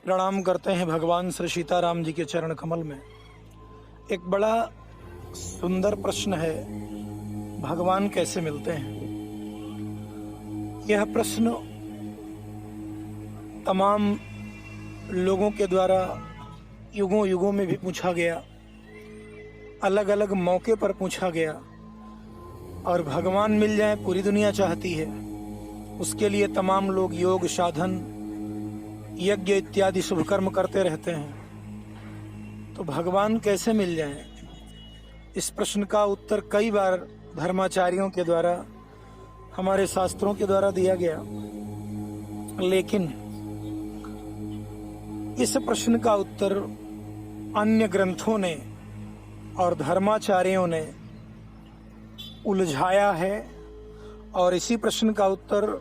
प्रणाम करते हैं भगवान श्री सीताराम जी के चरण कमल में। एक बड़ा सुंदर प्रश्न है, भगवान कैसे मिलते हैं। यह प्रश्न तमाम लोगों के द्वारा युगों युगों में भी पूछा गया, अलग अलग मौके पर पूछा गया। और भगवान मिल जाए पूरी दुनिया चाहती है, उसके लिए तमाम लोग योग साधन यज्ञ इत्यादि शुभ कर्म करते रहते हैं। तो भगवान कैसे मिल जाएं, इस प्रश्न का उत्तर कई बार धर्माचार्यों के द्वारा, हमारे शास्त्रों के द्वारा दिया गया, लेकिन इस प्रश्न का उत्तर अन्य ग्रंथों ने और धर्माचार्यों ने उलझाया है। और इसी प्रश्न का उत्तर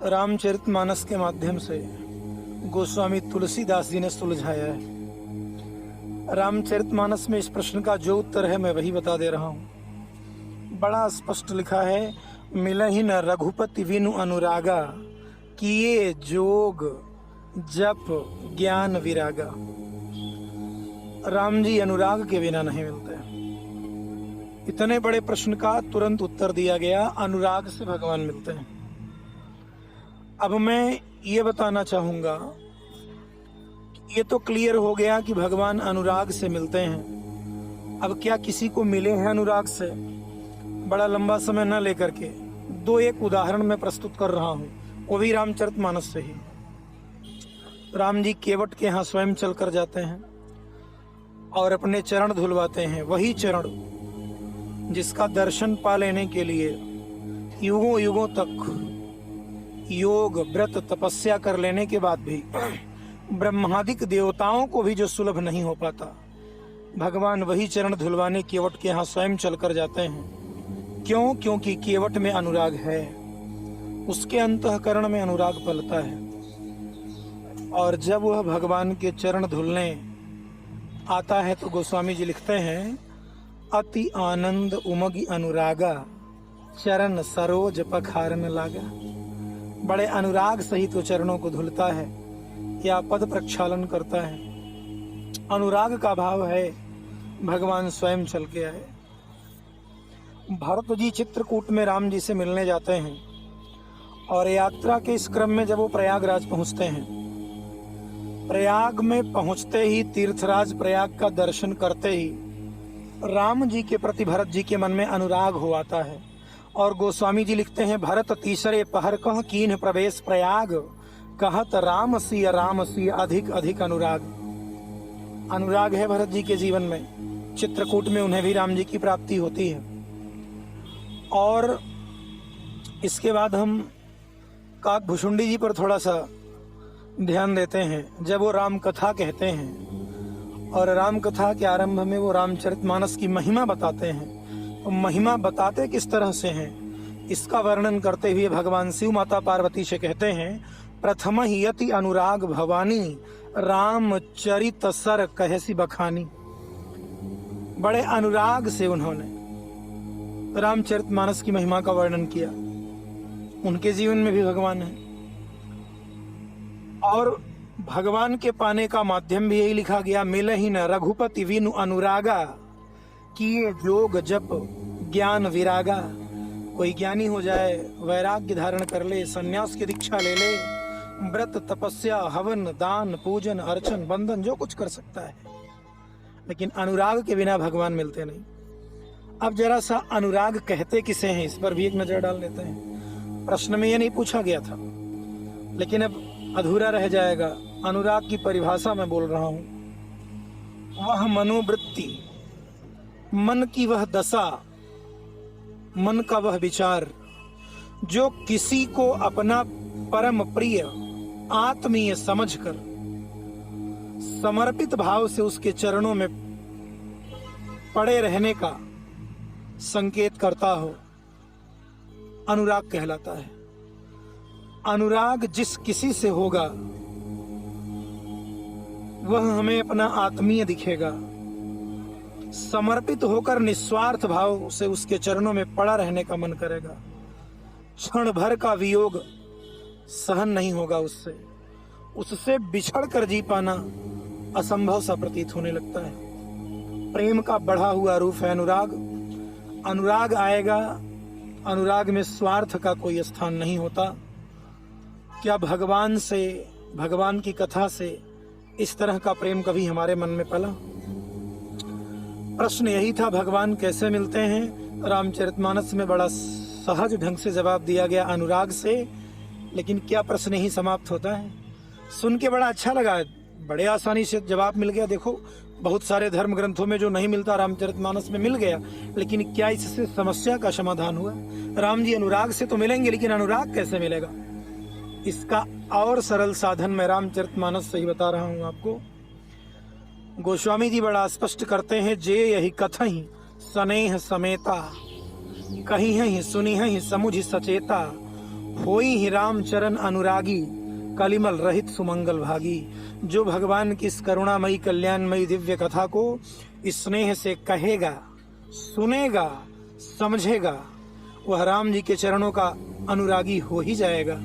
रामचरितमानस के माध्यम से गोस्वामी तुलसीदास जी ने सुलझाया है। रामचरितमानस में इस प्रश्न का जो उत्तर है मैं वही बता दे रहा हूँ। बड़ा स्पष्ट लिखा है, मिलहि न रघुपति विनु अनुरागा, किए जोग जप ज्ञान विरागा। राम जी अनुराग के बिना नहीं मिलते। इतने बड़े प्रश्न का तुरंत उत्तर दिया गया, अनुराग से भगवान मिलते हैं। अब मैं ये बताना चाहूंगा, ये तो क्लियर हो गया कि भगवान अनुराग से मिलते हैं। अब क्या किसी को मिले हैं अनुराग से? बड़ा लंबा समय न लेकर के एक उदाहरण मैं प्रस्तुत कर रहा हूं, वो भी रामचरितमानस से ही। राम जी केवट के यहाँ स्वयं चल कर जाते हैं और अपने चरण धुलवाते हैं। वही चरण जिसका दर्शन पा लेने के लिए युगों युगों तक योग व्रत तपस्या कर लेने के बाद भी ब्रह्मादिक देवताओं को भी जो सुलभ नहीं हो पाता, भगवान वही चरण धुलवाने केवट के यहाँ स्वयं चलकर जाते हैं। क्यों? क्योंकि केवट में अनुराग है, उसके अंतःकरण में अनुराग पलता है। और जब वह भगवान के चरण धुलने आता है तो गोस्वामी जी लिखते हैं, अति आनंद उमगी अनुरागा, चरण सरोज पखारन लागा। बड़े अनुराग सहित तो चरणों को धुलता है या पद प्रक्षालन करता है। अनुराग का भाव है, भगवान स्वयं चल के आए। भरत जी चित्रकूट में राम जी से मिलने जाते हैं और यात्रा के इस क्रम में जब वो प्रयागराज पहुंचते हैं, प्रयाग में पहुंचते ही, तीर्थराज प्रयाग का दर्शन करते ही राम जी के प्रति भरत जी के मन में अनुराग हो आता है। और गोस्वामी जी लिखते हैं, भरत तीसरे पहर कह कीन्ह प्रवेश प्रयाग, कहत राम सी अधिक अधिक अनुराग। अनुराग है भरत जी के जीवन में। चित्रकूट में उन्हें भी राम जी की प्राप्ति होती है। और इसके बाद हम काकभुशुंडी जी पर थोड़ा सा ध्यान देते हैं। जब वो राम कथा कहते हैं और राम कथा के आरंभ में वो रामचरितमानस की महिमा बताते हैं, तो महिमा बताते किस तरह से हैं, इसका वर्णन करते हुए भगवान शिव माता पार्वती से कहते हैं, प्रथम ही यति अनुराग भवानी, रामचरित सर कहसी बखानी। बड़े अनुराग से उन्होंने रामचरितमानस की महिमा का वर्णन किया। उनके जीवन में भी भगवान है और भगवान के पाने का माध्यम भी यही लिखा गया, मिलहि न रघुपति विनु अनुरागा, किए जोग जप ज्ञान विरागा। कोई ज्ञानी हो जाए, वैराग्य धारण कर ले, सन्यास की दीक्षा ले ले, व्रत तपस्या हवन दान पूजन अर्चन बंधन जो कुछ कर सकता है, लेकिन अनुराग के बिना भगवान मिलते नहीं। अब जरा सा अनुराग कहते किसे हैं, इस पर भी एक नजर डाल लेते हैं। प्रश्न में ये नहीं पूछा गया था, लेकिन अब अधूरा रह जाएगा। अनुराग की परिभाषा मैं बोल रहा हूं, वह मनोवृत्ति, मन की वह दशा, मन का वह विचार जो किसी को अपना परम प्रिय आत्मीय समझकर समर्पित भाव से उसके चरणों में पड़े रहने का संकेत करता हो, अनुराग कहलाता है। अनुराग जिस किसी से होगा वह हमें अपना आत्मीय दिखेगा। समर्पित होकर निस्वार्थ भाव से उसके चरणों में पड़ा रहने का मन करेगा। क्षण भर का वियोग सहन नहीं होगा उससे। उससे बिछड़ कर जी पाना असंभव सा प्रतीत होने लगता है। प्रेम का बढ़ा हुआ रूप है अनुराग। अनुराग आएगा, अनुराग में स्वार्थ का कोई स्थान नहीं होता। क्या भगवान से, भगवान की कथा से इस तरह का प्रेम कभी हमारे मन में पला? प्रश्न यही था, भगवान कैसे मिलते हैं? रामचरितमानस में बड़ा सहज ढंग से जवाब दिया गया, अनुराग से। लेकिन क्या प्रश्न ही समाप्त होता है? सुन के बड़ा अच्छा लगा, बड़े आसानी से जवाब मिल गया। देखो, बहुत सारे धर्म ग्रंथों में जो नहीं मिलता रामचरितमानस में मिल गया। लेकिन क्या इससे समस्या का समाधान हुआ? राम जी अनुराग से तो मिलेंगे, लेकिन अनुराग कैसे मिलेगा? इसका और सरल साधन मैं रामचरितमानस से ही बता रहा हूं आपको। गोस्वामी जी बड़ा स्पष्ट करते हैं, जे यही कथहि स्नेह समेता, कही है सुनी है समुझ सचेता, होई ही रामचरण अनुरागी, कलिमल रहित सुमंगल भागी। जो भगवान की इस करुणामयी कल्याणमयी दिव्य कथा को स्नेह से कहेगा, सुनेगा, समझेगा, वह राम जी के चरणों का अनुरागी हो ही जाएगा।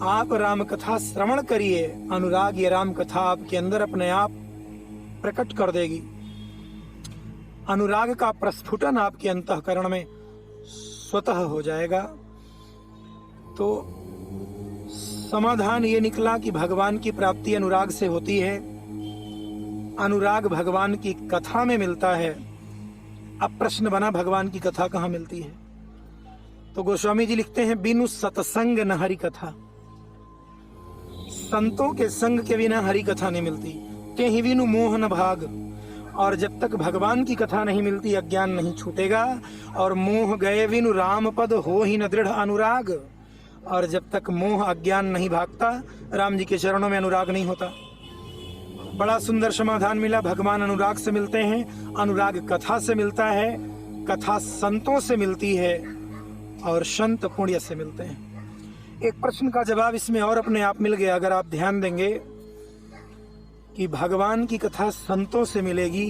आप राम कथा श्रवण करिए, अनुराग ये राम कथा आपके अंदर अपने आप प्रकट कर देगी। अनुराग का प्रस्फुटन आपके अंतःकरण में स्वतः हो जाएगा। तो समाधान ये निकला कि भगवान की प्राप्ति अनुराग से होती है। अनुराग भगवान की कथा में मिलता है। अब प्रश्न बना, भगवान की कथा कहाँ मिलती है? तो गोस्वामी जी लिखते हैं, बिनु सत्संग न हरि कथा। संतों के संग के बिना हरि कथा नहीं मिलती। ते ही बिनु मोह न भाग। और जब तक भगवान की कथा नहीं मिलती, अज्ञान नहीं छूटेगा। और मोह गए बिनु राम पद हो ही न दृढ़ अनुराग। और जब तक मोह अज्ञान नहीं भागता, राम जी के चरणों में अनुराग नहीं होता। बड़ा सुंदर समाधान मिला। भगवान अनुराग से मिलते हैं, अनुराग कथा से मिलता है, कथा संतों से मिलती है, और संत पुण्य से मिलते हैं। एक प्रश्न का जवाब इसमें और अपने आप मिल गया। अगर आप ध्यान देंगे कि भगवान की कथा संतों से मिलेगी,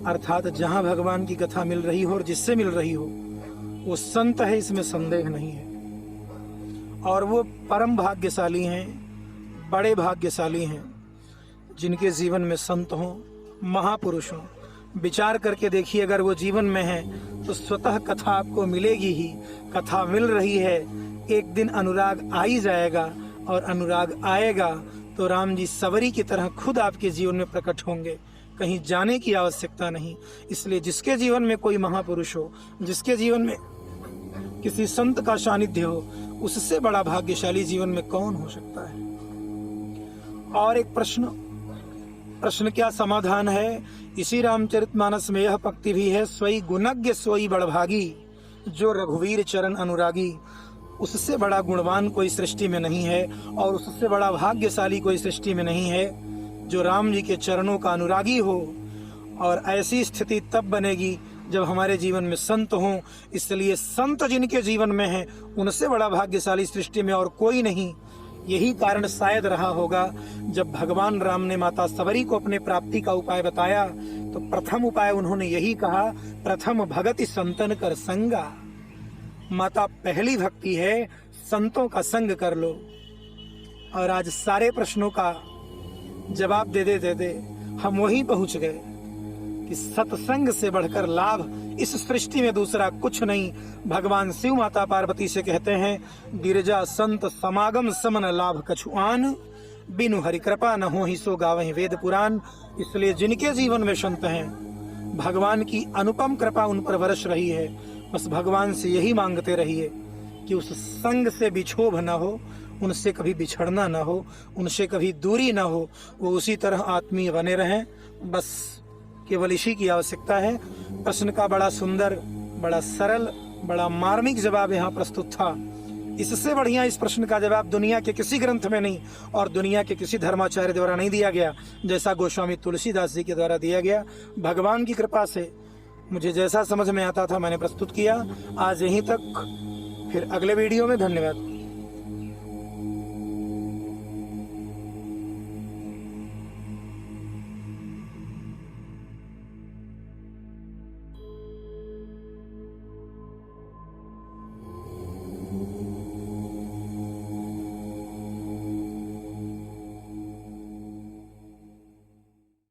अर्थात जहां भगवान की कथा मिल रही हो और जिससे मिल रही हो वो संत है, इसमें संदेह नहीं है। और वो परम भाग्यशाली हैं, बड़े भाग्यशाली हैं जिनके जीवन में संत हों, महापुरुष हों। विचार करके देखिए, अगर वो जीवन में है तो स्वतः कथा आपको मिलेगी ही। कथा मिल रही है, एक दिन अनुराग आ ही जाएगा। और अनुराग आएगा तो राम जी सवरी की तरह खुद आपके जीवन में प्रकट होंगे, कहीं जाने की आवश्यकता नहीं। इसलिए जिसके जीवन में कोई महापुरुष हो, जिसके जीवन में किसी संत का सानिध्य हो, उससे बड़ा भाग्यशाली जीवन में कौन हो सकता है? और एक प्रश्न क्या समाधान है? इसी रामचरितमानस में यह पंक्ति भी है, सोई गुणज्ञ सोई बड़भागी, जो रघुवीर चरण अनुरागी। उससे बड़ा गुणवान कोई सृष्टि में नहीं है, और उससे बड़ा भाग्यशाली कोई सृष्टि में नहीं है जो राम जी के चरणों का अनुरागी हो। और ऐसी स्थिति तब बनेगी जब हमारे जीवन में संत हों। इसलिए संत जिनके जीवन में हैं, उनसे बड़ा भाग्यशाली सृष्टि में और कोई नहीं। यही कारण शायद रहा होगा, जब भगवान राम ने माता सवरी को अपने प्राप्ति का उपाय बताया तो प्रथम उपाय उन्होंने यही कहा, प्रथम भगति संतन कर संगा। माता पहली भक्ति है, संतों का संग कर लो। और आज सारे प्रश्नों का जवाब दे दे हम वहीं पहुंच गए कि सत्संग से बढ़कर लाभ इस सृष्टि में दूसरा कुछ नहीं। भगवान शिव माता पार्वती से कहते हैं, गिरजा संत समागम समन लाभ कछुआन, बिनु हरि कृपा न हो ही सो गावहि वेद पुराण। इसलिए जिनके जीवन में संत हैं, भगवान की अनुपम कृपा उन पर बरस रही है। बस भगवान से यही मांगते रहिए कि उस संग से बिछोभ न हो, उनसे कभी बिछड़ना न हो, उनसे कभी दूरी न हो, वो उसी तरह आत्मीय बने रहें। बस केवल इसी की आवश्यकता है। प्रश्न का बड़ा सुंदर, बड़ा सरल, बड़ा मार्मिक जवाब यहाँ प्रस्तुत था। इससे बढ़िया इस प्रश्न का जवाब दुनिया के किसी ग्रंथ में नहीं और दुनिया के किसी धर्माचार्य द्वारा नहीं दिया गया, जैसा गोस्वामी तुलसीदास जी के द्वारा दिया गया। भगवान की कृपा से मुझे जैसा समझ में आता था मैंने प्रस्तुत किया। आज यहीं तक, फिर अगले वीडियो में। धन्यवाद।